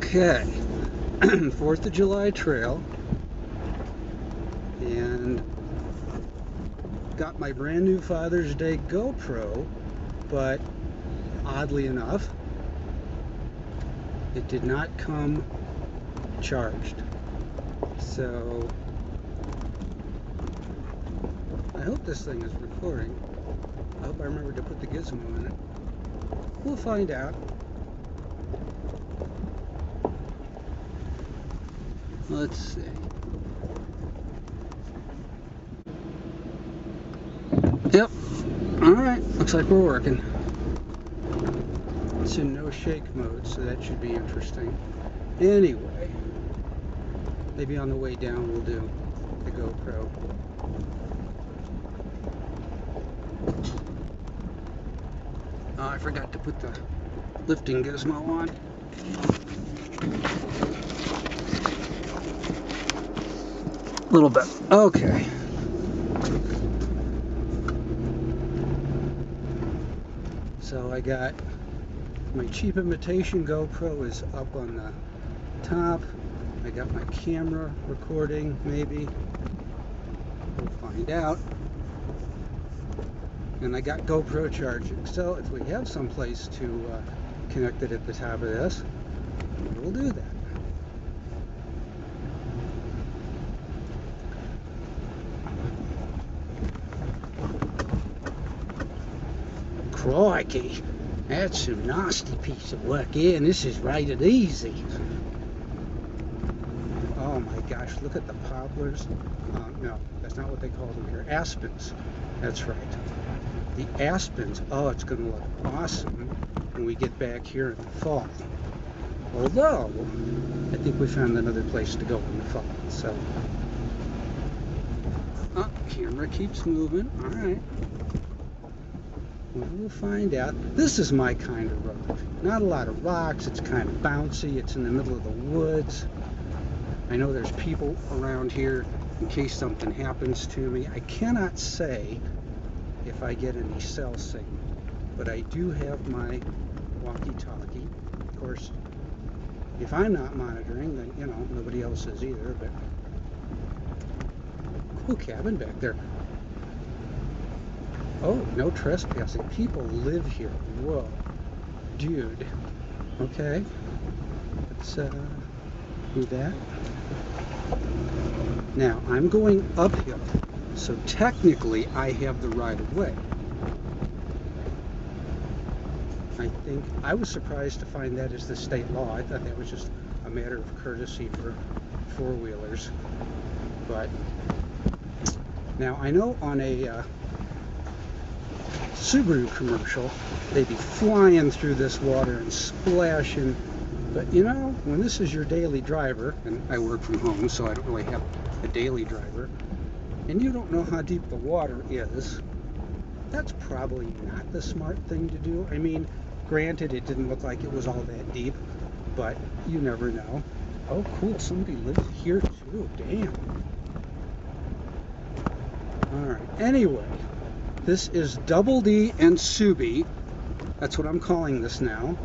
Okay, 4th of July trail, and got my brand new Father's Day GoPro, but oddly enough, it did not come charged. So I hope this thing is recording. I hope I remember to put the gizmo in it. We'll find out. Let's see. Yep. Alright, looks like we're working. It's in no shake mode, so that should be interesting. Anyway, maybe on the way down we'll do the GoPro. Oh, I forgot to put the lifting gizmo on. A little bit. Okay. So I got my cheap imitation GoPro is up on the top. I got my camera recording, maybe. We'll find out. And I got GoPro charging. So if we have some place to connect it at the top of this, we'll do that. Crikey, that's a nasty piece of work here, and this is rated easy. Oh my gosh, look at the poplars. No, that's not what they call them here. Aspens. That's right. The aspens. Oh, it's going to look awesome when we get back here in the fall. Although, I think we found another place to go in the fall. So, camera keeps moving. All right. We'll find out. This is my kind of road. Not a lot of rocks. It's kind of bouncy. It's in the middle of the woods. I know there's people around here in case something happens to me. I cannot say if I get any cell signal, but I do have my walkie-talkie. Of course, if I'm not monitoring, then, you know, nobody else is either, but cool cabin back there. Oh, no trespassing. People live here. Whoa. Dude. Okay. Let's do that. Now, I'm going uphill, so technically I have the right of way. I think I was surprised to find that as the state law. I thought that was just a matter of courtesy for four-wheelers. But now I know on a Subaru commercial, they'd be flying through this water and splashing, but you know, when this is your daily driver, and I work from home, so I don't really have a daily driver, and you don't know how deep the water is, that's probably not the smart thing to do. I mean, granted, it didn't look like it was all that deep, but you never know. Oh, cool, somebody lives here too, damn. Alright, anyway. This is Double D and Subie. That's what I'm calling this now.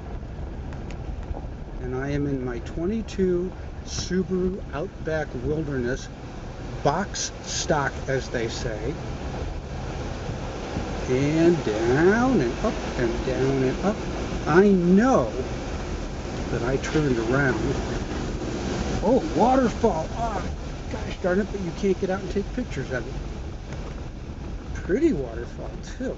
And I am in my 22 Subaru Outback Wilderness, box stock as they say. And down and up and down and up. I know that I turned around. Oh, waterfall. Oh, gosh darn it, but you can't get out and take pictures of it. Pretty waterfall too.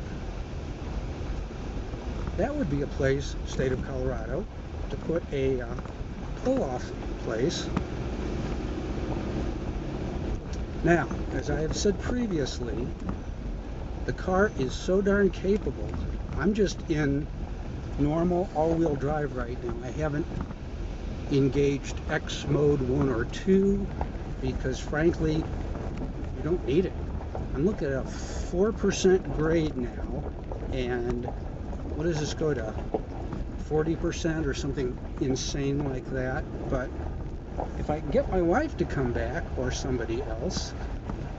That would be a place, state of Colorado, to put a pull-off place. Now, as I have said previously, the car is so darn capable. I'm just in normal all-wheel drive right now. I haven't engaged X mode 1 or 2 because frankly, you don't need it. I'm looking at a 4% grade now, and what does this go to? 40% or something insane like that. But if I can get my wife to come back, or somebody else,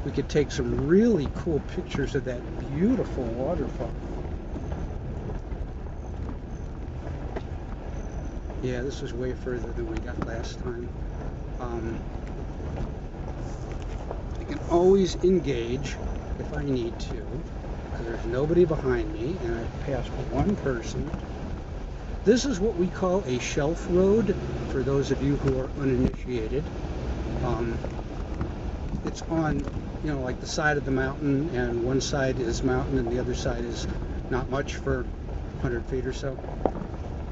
we could take some really cool pictures of that beautiful waterfall. Yeah, this was way further than we got last time. I can always engage if I need to, because there's nobody behind me, and I've passed one person. This is what we call a shelf road, for those of you who are uninitiated. It's on, you know, like the side of the mountain, and one side is mountain and the other side is not much for 100 feet or so.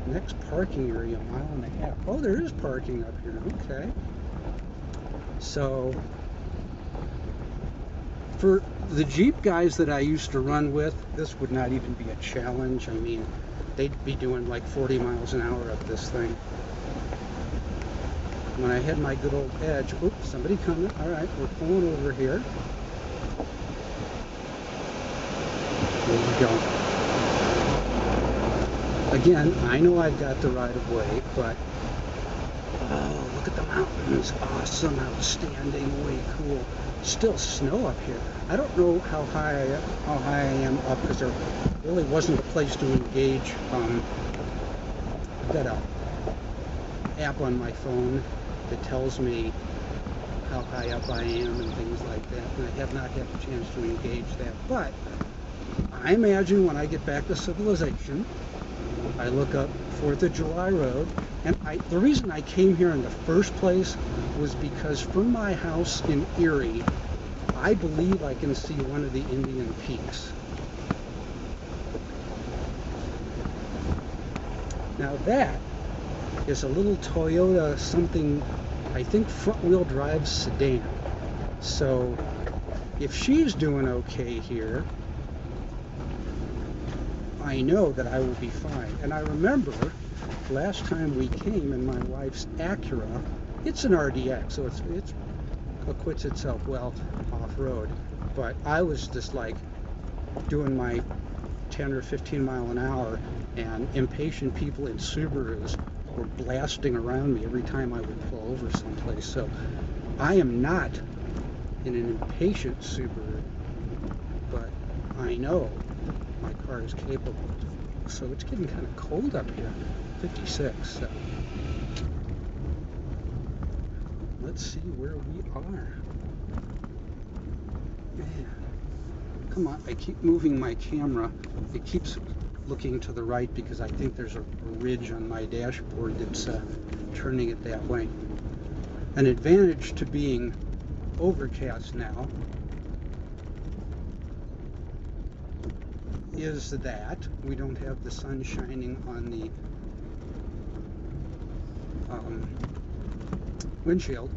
Next parking area, 1.5 miles. Oh, there is parking up here. Okay. So, for the Jeep guys that I used to run with, this would not even be a challenge. I mean, they'd be doing like 40 miles an hour up this thing. When I had my good old edge, oops, somebody coming. All right, we're pulling over here. There we go. Again, I know I've got the right of way, but oh, look at the mountains. Awesome, outstanding, way cool. Still snow up here. I don't know how high I am up, because there really wasn't a place to engage. I've got an app on my phone that tells me how high up I am and things like that, and I have not had a chance to engage that. But I imagine when I get back to civilization, I look up 4th of July Road, and the reason I came here in the first place was because from my house in Erie, I believe I can see one of the Indian Peaks. Now that is a little Toyota something, I think front-wheel drive sedan. So if she's doing okay here, I know that I will be fine. And I remember last time we came in my wife's Acura, it's an RDX, so it acquits itself well off-road, but I was just like doing my 10 or 15 mile an hour, and impatient people in Subarus were blasting around me every time I would pull over someplace. So I am not in an impatient Subaru, but I know my car is capable. So it's getting kind of cold up here, 56. So let's see where we are. Man, come on, I keep moving my camera. It keeps looking to the right because I think there's a ridge on my dashboard that's turning it that way. An advantage to being overcast now is that we don't have the sun shining on the windshield.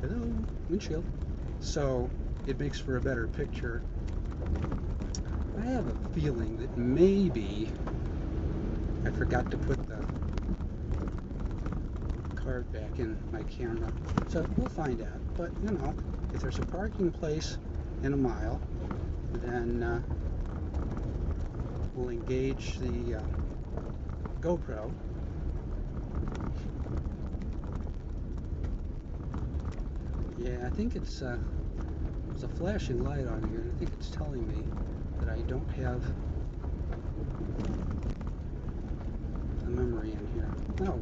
Hello, windshield. So it makes for a better picture. I have a feeling that maybe I forgot to put the card back in my camera. So we'll find out. But, you know, if there's a parking place in a mile, then we'll engage the GoPro. Yeah, I think it's there's a flashing light on here. I think it's telling me that I don't have the memory in here. Oh,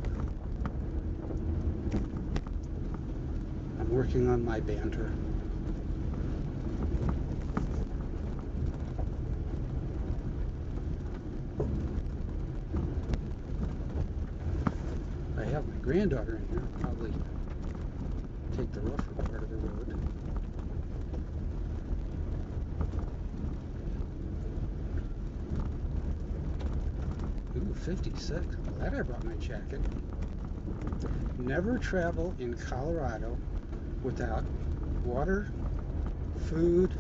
I'm working on my banter. I have my granddaughter in here. I'll probably take the rougher part of the road. Ooh, 56. I'm glad I brought my jacket. Never travel in Colorado without water, food,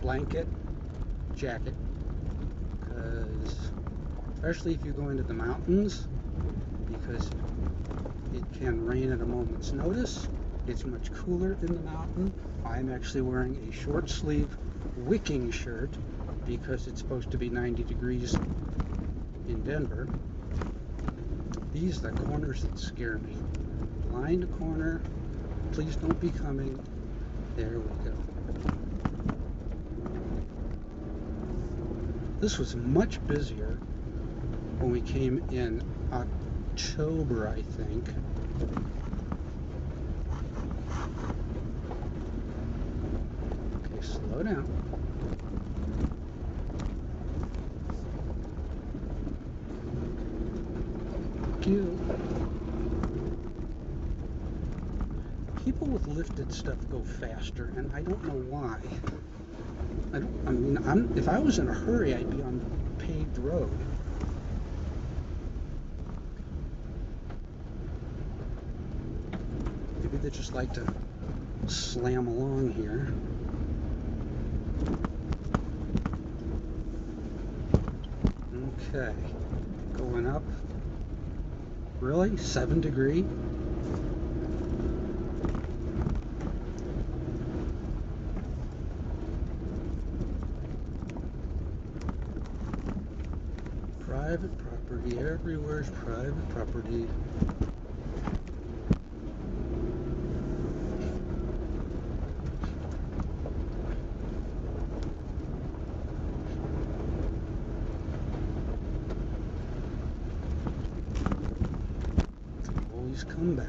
blanket, jacket. Because, especially if you go into the mountains, because it can rain at a moment's notice. It's much cooler in the mountain. I'm actually wearing a short sleeve wicking shirt because it's supposed to be 90 degrees in Denver. These are the corners that scare me. Blind corner. Please don't be coming. There we go. This was much busier when we came in October, I think. Okay, slow down. Thank you. People with lifted stuff go faster, and I don't know why. If I was in a hurry, I'd be on paved road. Maybe they just like to slam along here. Okay, going up. Really? 7 degree? Private property, everywhere's private property. Always come back.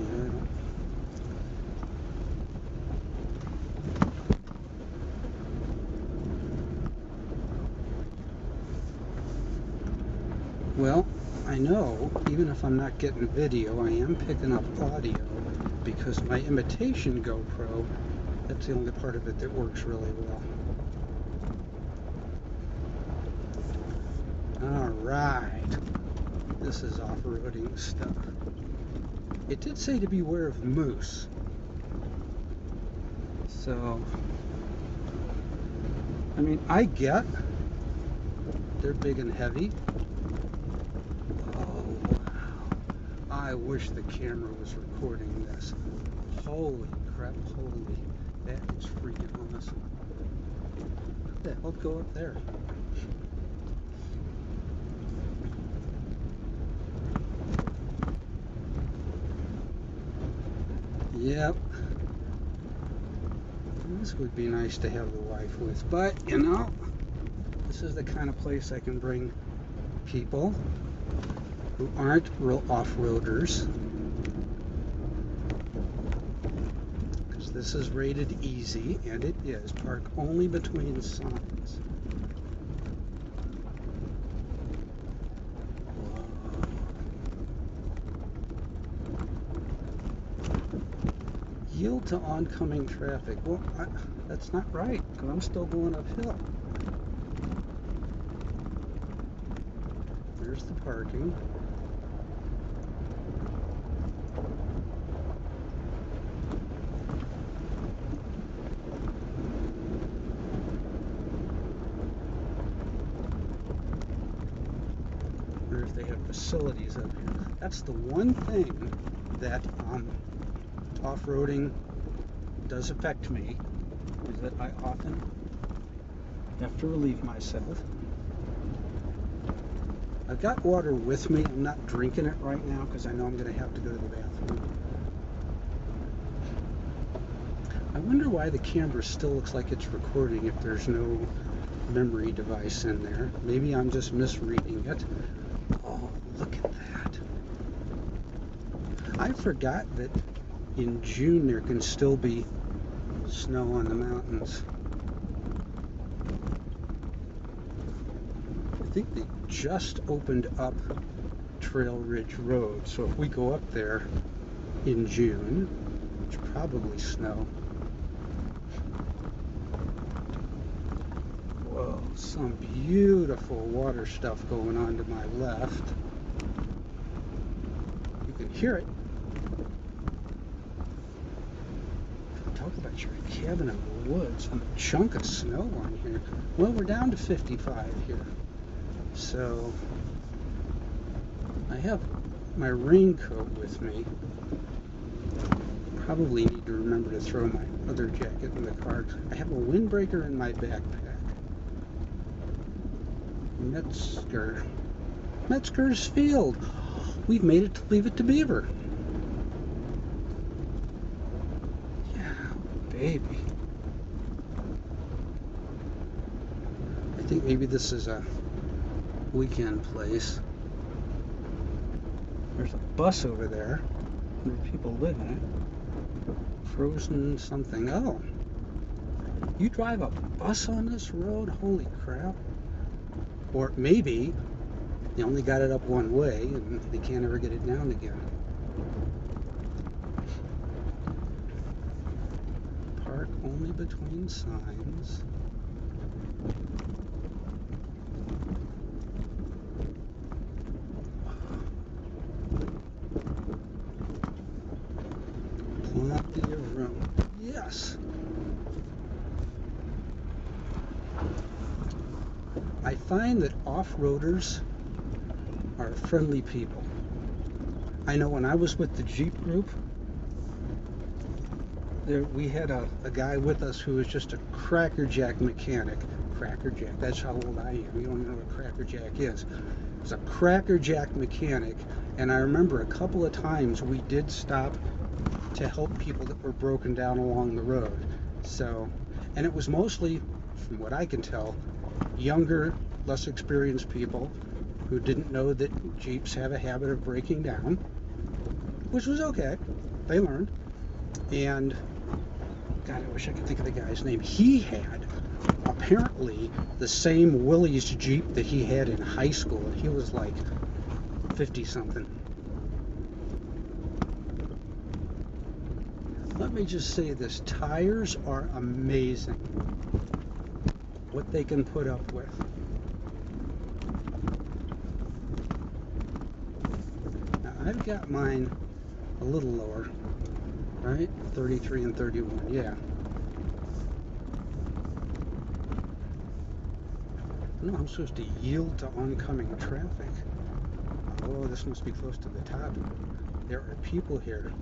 Yeah. Well, I know, even if I'm not getting video, I am picking up audio because my imitation GoPro, that's the only part of it that works really well. Alright, this is off-roading stuff. It did say to beware of moose. So, I mean, I get they're big and heavy. I wish the camera was recording this. Holy crap, holy. That is freaking awesome. What the hell go up there? Yep. This would be nice to have the wife with, but you know, this is the kind of place I can bring people who aren't real off-roaders, because this is rated easy, and it is. Park only between signs. Yield to oncoming traffic. Well, that's not right, because I'm still going uphill. There's the parking. Or if they have facilities up here. That's the one thing that off-roading does affect me, is that I often have to relieve myself. I've got water with me. I'm not drinking it right now because I know I'm going to have to go to the bathroom. I wonder why the camera still looks like it's recording if there's no memory device in there. Maybe I'm just misreading it. Oh, look at that. I forgot that in June there can still be snow on the mountains. I think they just opened up Trail Ridge Road, so if we go up there in June, it's probably snow. Whoa, some beautiful water stuff going on to my left. You can hear it. Talk about your cabin in the woods. A chunk of snow on here. Well, we're down to 55 here. So, I have my raincoat with me. Probably need to remember to throw my other jacket in the car. I have a windbreaker in my backpack. Metzger's Field. We've made it to Leave It to Beaver. Yeah, baby. I think maybe this is a weekend place. There's a bus over there. Where people live in it. Frozen something. Oh, you drive a bus on this road? Holy crap. Or maybe they only got it up one way and they can't ever get it down again. Park only between signs. Plenty of room. Yes. I find that off-roaders are friendly people. I know when I was with the Jeep group, we had a guy with us who was just a crackerjack mechanic. Crackerjack, that's how old I am. You don't even know what crackerjack is. He was a crackerjack mechanic, and I remember a couple of times we did stop to help people that were broken down along the road. So, and it was mostly, from what I can tell, younger, less experienced people who didn't know that Jeeps have a habit of breaking down, which was okay. They learned. And God, I wish I could think of the guy's name. He had apparently the same Willys Jeep that he had in high school, and he was like 50 something. Let me just say this, tires are amazing what they can put up with. Now I've got mine a little lower, right? 33 and 31, yeah. No, I'm supposed to yield to oncoming traffic. Oh, this must be close to the top. There are people here.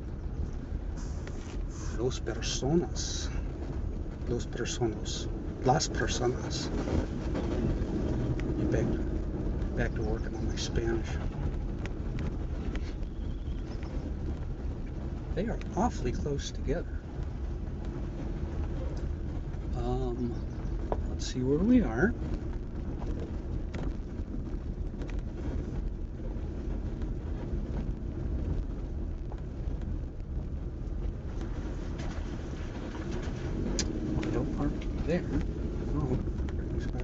Los personas. Los personas. Las personas. Back to working on my Spanish. They are awfully close together. Let's see where we are. Don't park there. Oh, parking spot.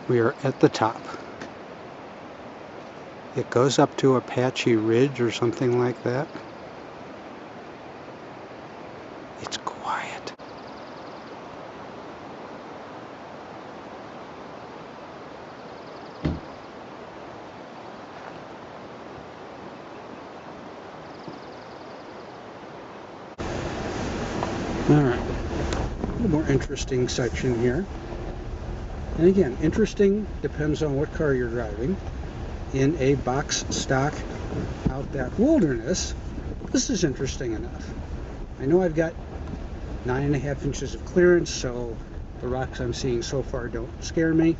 We are at the top. It goes up to Apache Ridge or something like that. It's quiet. Alright, a little more interesting section here. And again, interesting depends on what car you're driving. In a box stock outback wilderness, this is interesting enough. I know I've got 9.5 inches of clearance, so the rocks I'm seeing so far don't scare me.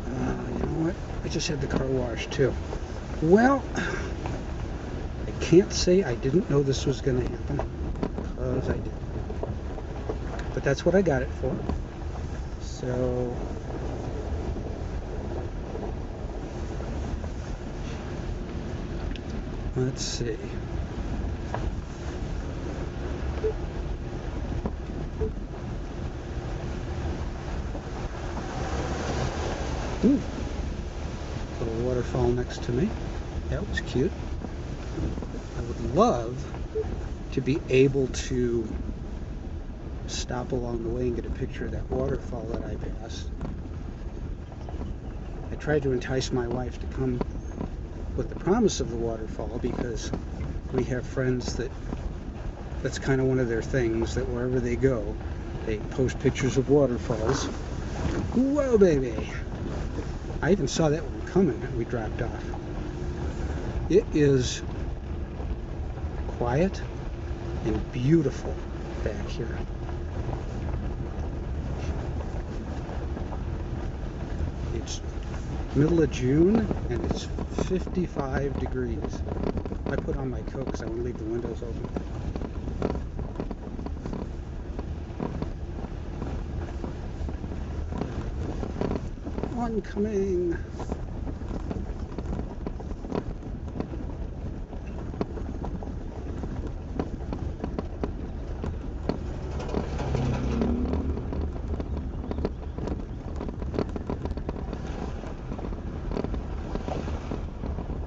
You know what? I just had the car washed too. Well, I can't say I didn't know this was going to happen, because I did. But that's what I got it for. So let's see. Ooh, little waterfall next to me. That was cute. I would love to be able to stop along the way and get a picture of that waterfall that I passed. I tried to entice my wife to come with the promise of the waterfall, because we have friends that's kind of one of their things, that wherever they go, they post pictures of waterfalls. Whoa, baby! I even saw that one coming that we dropped off. It is quiet and beautiful back here. It's middle of June and it's 55 degrees. I put on my coat because I want to leave the windows open. Oncoming.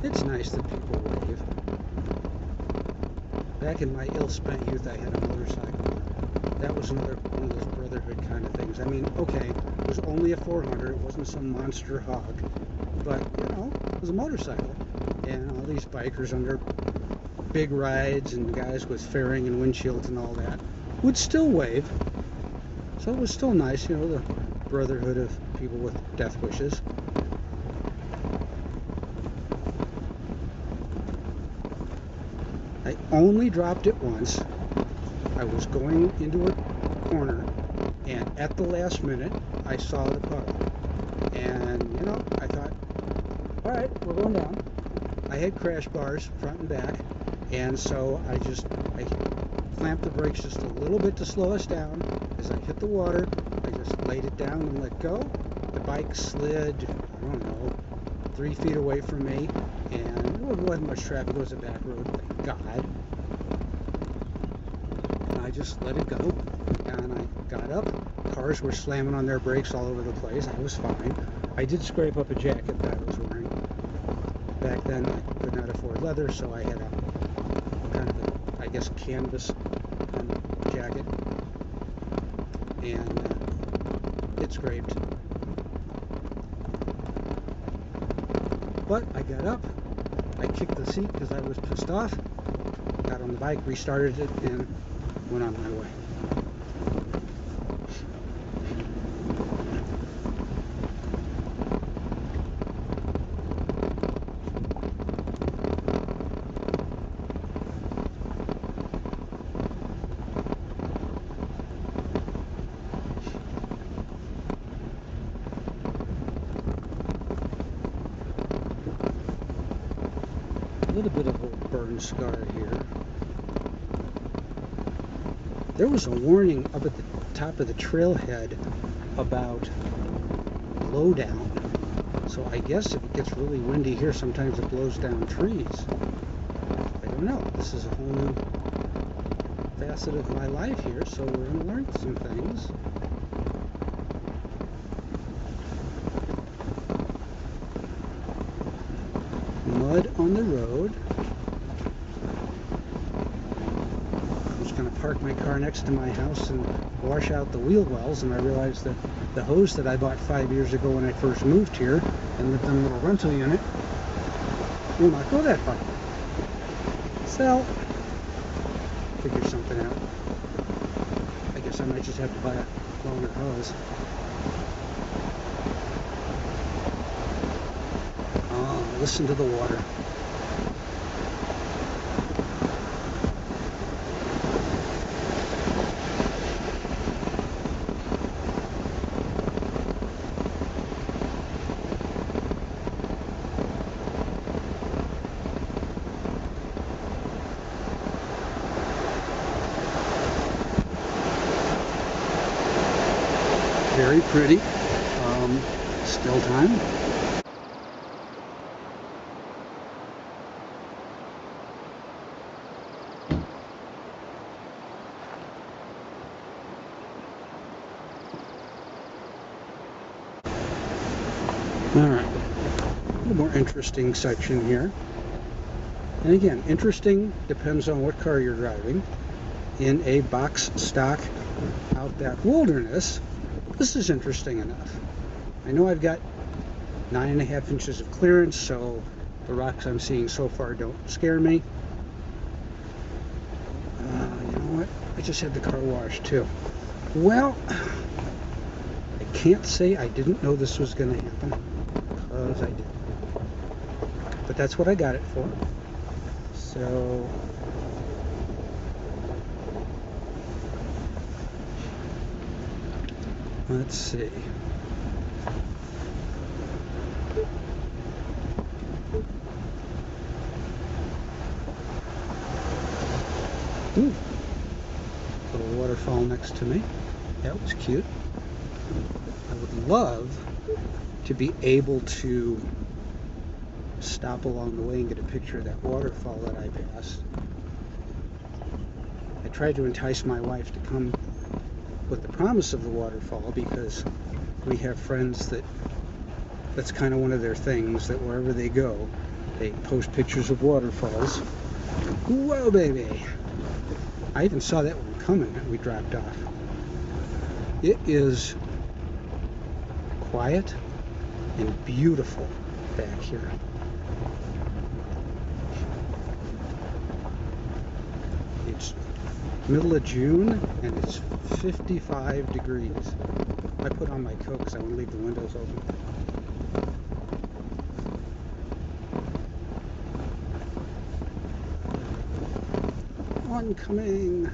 It's nice that people wave. Back in my ill-spent youth, I had a motorcycle. That was another one of those brotherhood kind of things. I mean, okay, it was only a 400. It wasn't some monster hog. But, you know, it was a motorcycle. And all these bikers on their big rides and guys with fairing and windshields and all that would still wave. So it was still nice, you know, the brotherhood of people with death wishes. I only dropped it once. I was going into a corner, and at the last minute, I saw the puddle. And, you know, I thought, all right, we're going down. I had crash bars, front and back, and so I clamped the brakes just a little bit to slow us down. As I hit the water, I just laid it down and let go. The bike slid, I don't know, 3 feet away from me, and there wasn't much traffic. It was a back road, thank God. And I just let it go, and I got up. Cars were slamming on their brakes all over the place. I was fine. I did scrape up a jacket that I was wearing. Back then, I could not afford leather, so I had a kind of a, I guess, canvas jacket, and it scraped. But I got up, I kicked the seat because I was pissed off, got on the bike, restarted it, and went on my way. A little bit of a burn scar here. There was a warning up at the top of the trailhead about blowdown. So I guess if it gets really windy here, sometimes it blows down trees. I don't know. This is a whole new facet of my life here, so we're going to learn some things. Mud on the road. I was going to park my car next to my house and wash out the wheel wells, and I realized that the hose that I bought 5 years ago when I first moved here and lived in a little rental unit will not go that far. So, figure something out. I guess I might just have to buy a longer hose. Listen to the water. Very pretty. Still time. Alright, a little more interesting section here. And again, interesting depends on what car you're driving. In a box stock outback wilderness, this is interesting enough. I know I've got 9.5 inches of clearance, so the rocks I'm seeing so far don't scare me. You know what? I just had the car washed too. Well, I can't say I didn't know this was going to happen. Because I did. But that's what I got it for. So let's see. Ooh, little waterfall next to me. That was cute. I would love to be able to stop along the way and get a picture of that waterfall that I passed. I tried to entice my wife to come with the promise of the waterfall because we have friends that's kind of one of their things, that wherever they go, they post pictures of waterfalls. Whoa, baby! I even saw that one coming that we dropped off. It is quiet and beautiful back here. It's middle of June and it's 55 degrees. I put on my coat because I want to leave the windows open. Oncoming.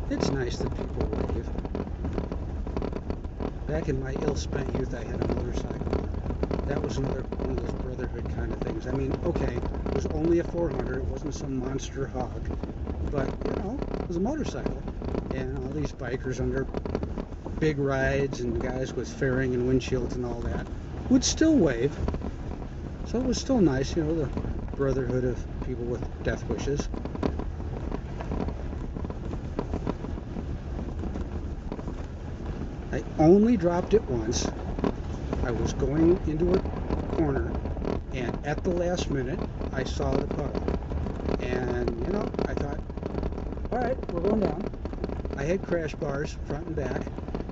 It's nice that people wave. Back in my ill-spent youth, I had a motorcycle. That was another one of those brotherhood kind of things. I mean, okay, it was only a 400. It wasn't some monster hog. But, you know, it was a motorcycle. And all these bikers on their big rides and guys with fairing and windshields and all that would still wave. So it was still nice, you know, the brotherhood of people with death wishes. I only dropped it once. I was going into a corner, and at the last minute, I saw the puddle. And, you know, I thought, all right, we're going down. I had crash bars, front and back,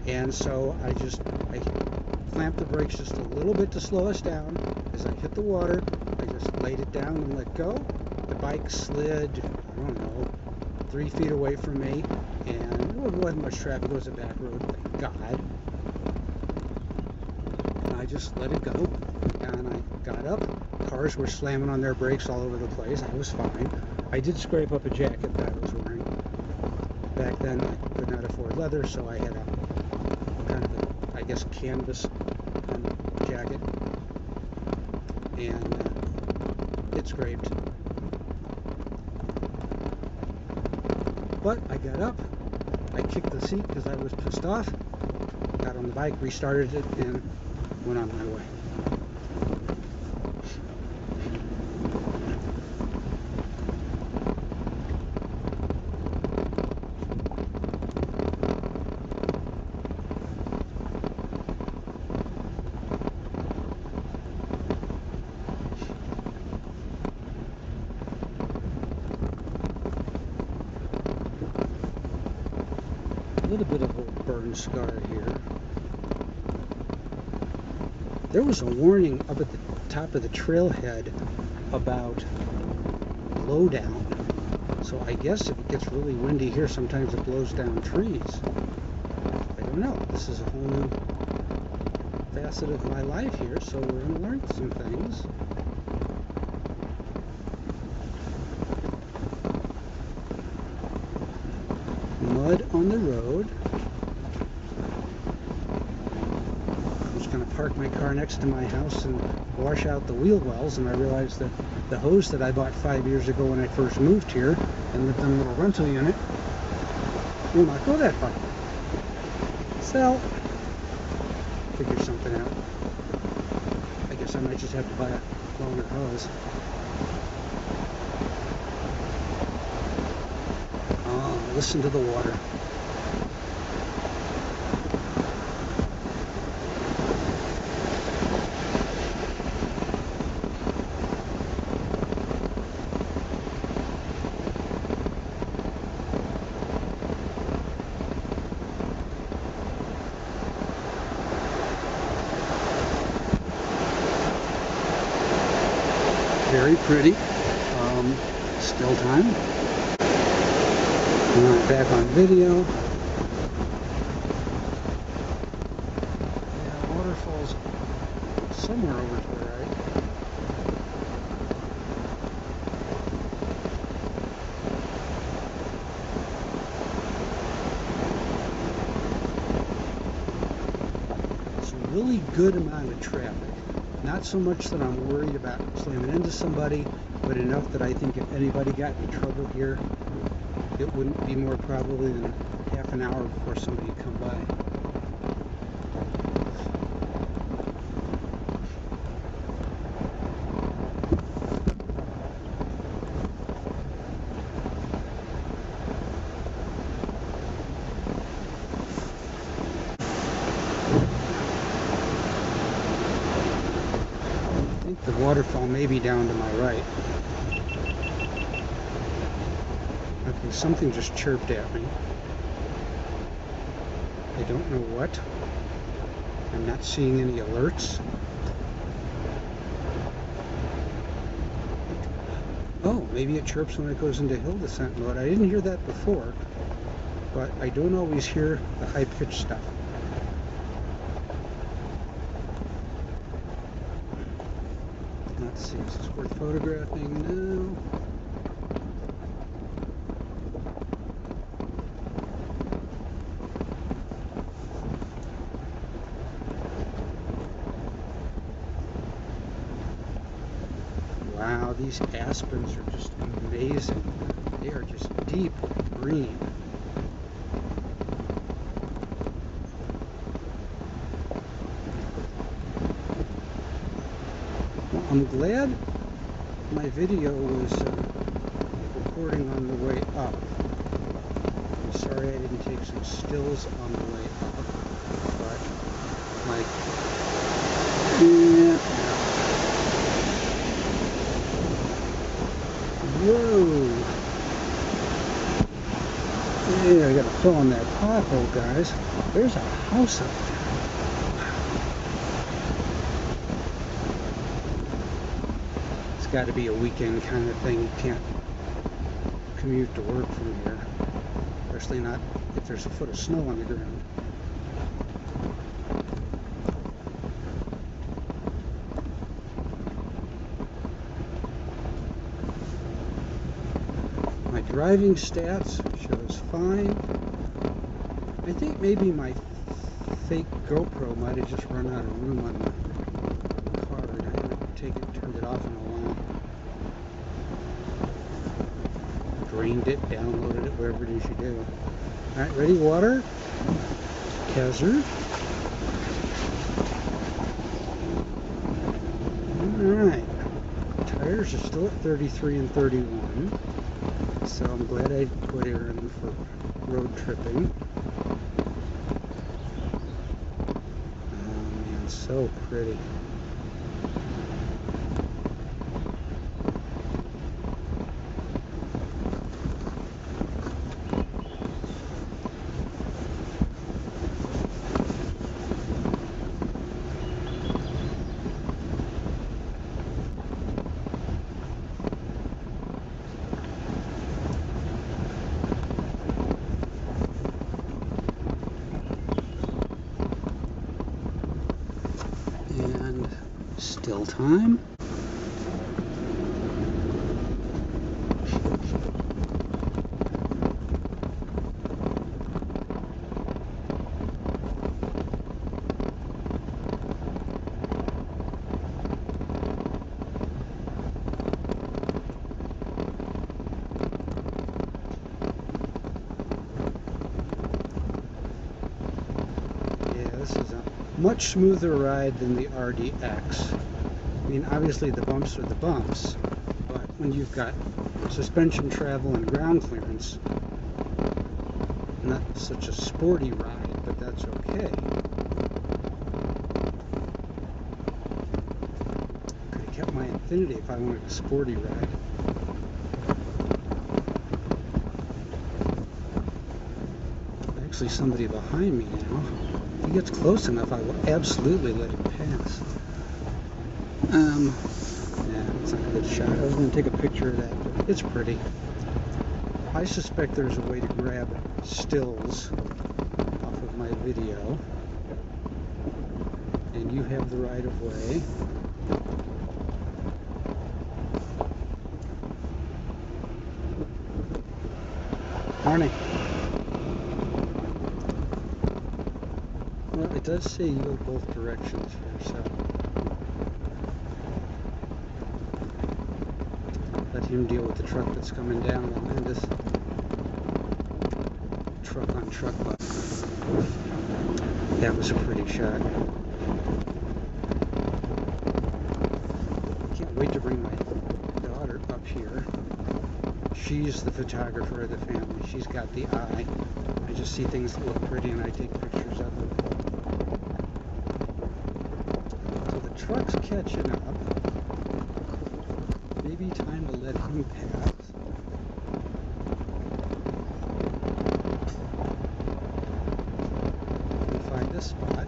and so I clamped the brakes just a little bit to slow us down. As I hit the water, I just laid it down and let go. The bike slid, I don't know, 3 feet away from me, and there wasn't much traffic. It was a back road, thank God. And I just let it go, and I got up. Cars were slamming on their brakes all over the place. I was fine. I did scrape up a jacket that I was wearing. Back then, I could not afford leather, so I had a kind of a, I guess, canvas jacket, and it scraped. But I got up, I kicked the seat because I was pissed off, got on the bike, restarted it, and went on my way. A little bit of a burn scar here. There was a warning up at the top of the trailhead about blowdown. So I guess if it gets really windy here, sometimes it blows down trees. I don't know. This is a whole new facet of my life here, so we're going to learn some things. Mud on the road. I was going to park my car next to my house and wash out the wheel wells, and I realized that the hose that I bought 5 years ago when I first moved here and lived in a little rental unit will not go that far. So, figure something out. I guess I might just have to buy a longer hose. Listen to the water. Very pretty. Still time. Back on video. Yeah, waterfall's somewhere over to the right. fairly good amount of traffic. Not so much that I'm worried about slamming into somebody, but enough that I think if anybody got in trouble here, it wouldn't be more probably than half an hour before somebody would come by. The waterfall may be down to my right. Okay, something just chirped at me. I don't know what. I'm not seeing any alerts. Oh, maybe it chirps when it goes into hill descent mode. I didn't hear that before, but I don't always hear the high-pitched stuff. Let's see, is this worth photographing now? Wow, these aspens are just amazing. They are just deep green. Well, I'm glad my video was recording on the way up. I'm sorry I didn't take some stills on the way up, but like, yeah. Whoa! Yeah, I gotta fill in that pothole, guys. There's a house up there. It's got to be a weekend kind of thing. You can't commute to work from here, especially not if there's a foot of snow on the ground. My driving stats shows fine. I think maybe my fake GoPro might have just run out of room on the card. I haven't turned it off in a while. Drained it, downloaded it, whatever it is you do. Alright, ready? Water. Hazard. Alright. Tires are still at 33 and 31. So I'm glad I put air in for road tripping. Oh man, so pretty. And still time. Yeah, this is a much smoother ride than the RDX. I mean, obviously the bumps are the bumps, but when you've got suspension travel and ground clearance, not such a sporty ride, but that's okay. Could have kept my Infinity if I wanted a sporty ride. Actually, somebody behind me now. If he gets close enough, I will absolutely let him pass. Yeah, it's not a good shot. I was going to take a picture of that, but it's pretty. I suspect there's a way to grab stills off of my video, and you have the right of way. Morning. Well, It does say yield both directions here, so let him deal with the truck that's coming down. And this truck on truck button. That was a pretty shot. Can't wait to bring my daughter up here. She's the photographer of the family. She's got the eye. I just see things that look pretty and I take pictures of them. So the truck's catching up. Maybe time to let him pass. Let me find this spot.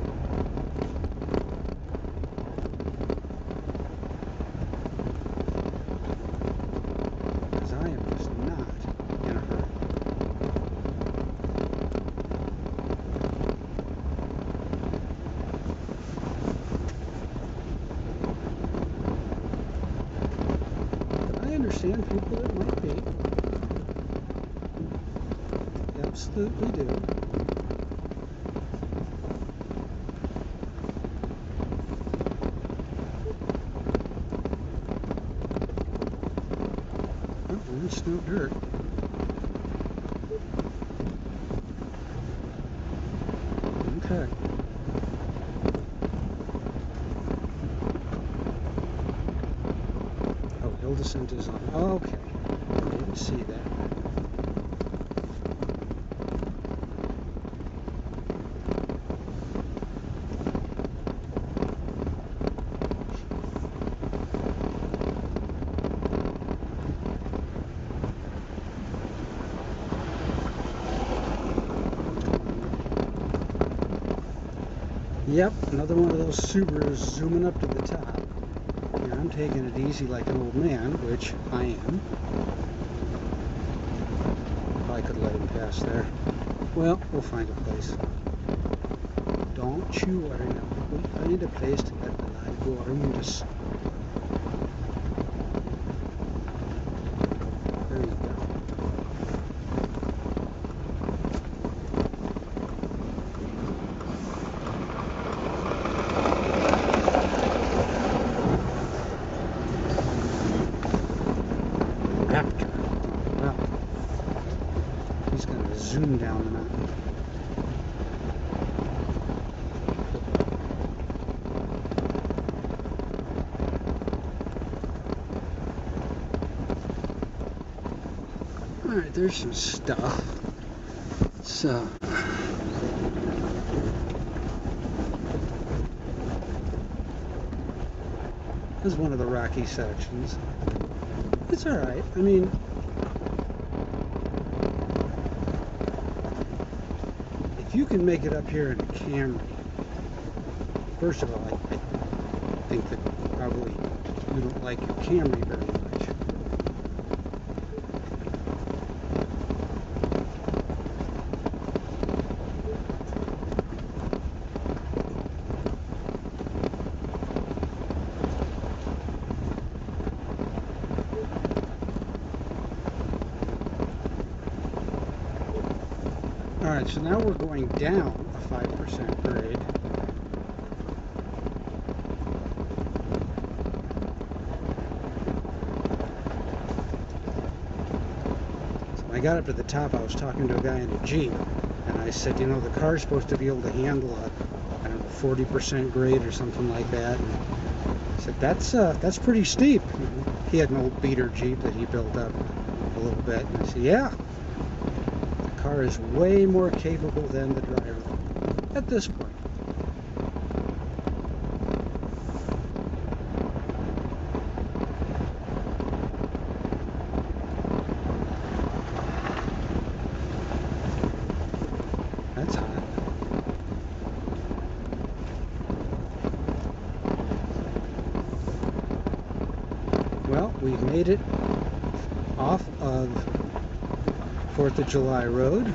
Because I am just not in a hurry. I understand people that might be. Absolutely do. Oh, it's no dirt. Okay. Oh, hill descent is on. Okay. I didn't see that. Yep, another one of those Subarus zooming up to the top. And I'm taking it easy like an old man, which I am. I could let him pass there. Well, we'll find a place. Don't you worry now. We'll find a place to let the lad go around us. There you go. Raptor. Well, he's going to zoom down the mountain. Alright, there's some stuff. So, this is one of the rocky sections. It's alright. I mean, if you can make it up here in a Camry, first of all, I think that probably you don't like your Camry very much. Alright, so now we're going down a 5% grade. So when I got up to the top, I was talking to a guy in a Jeep, and I said, you know, the car's supposed to be able to handle a, I don't know, 40% grade or something like that. And I said, that's pretty steep. He had an old beater Jeep that he built up a little bit, and I said, yeah. Car is way more capable than the driver at this point. That's hot. Well, we've made it off of 4th of July Road.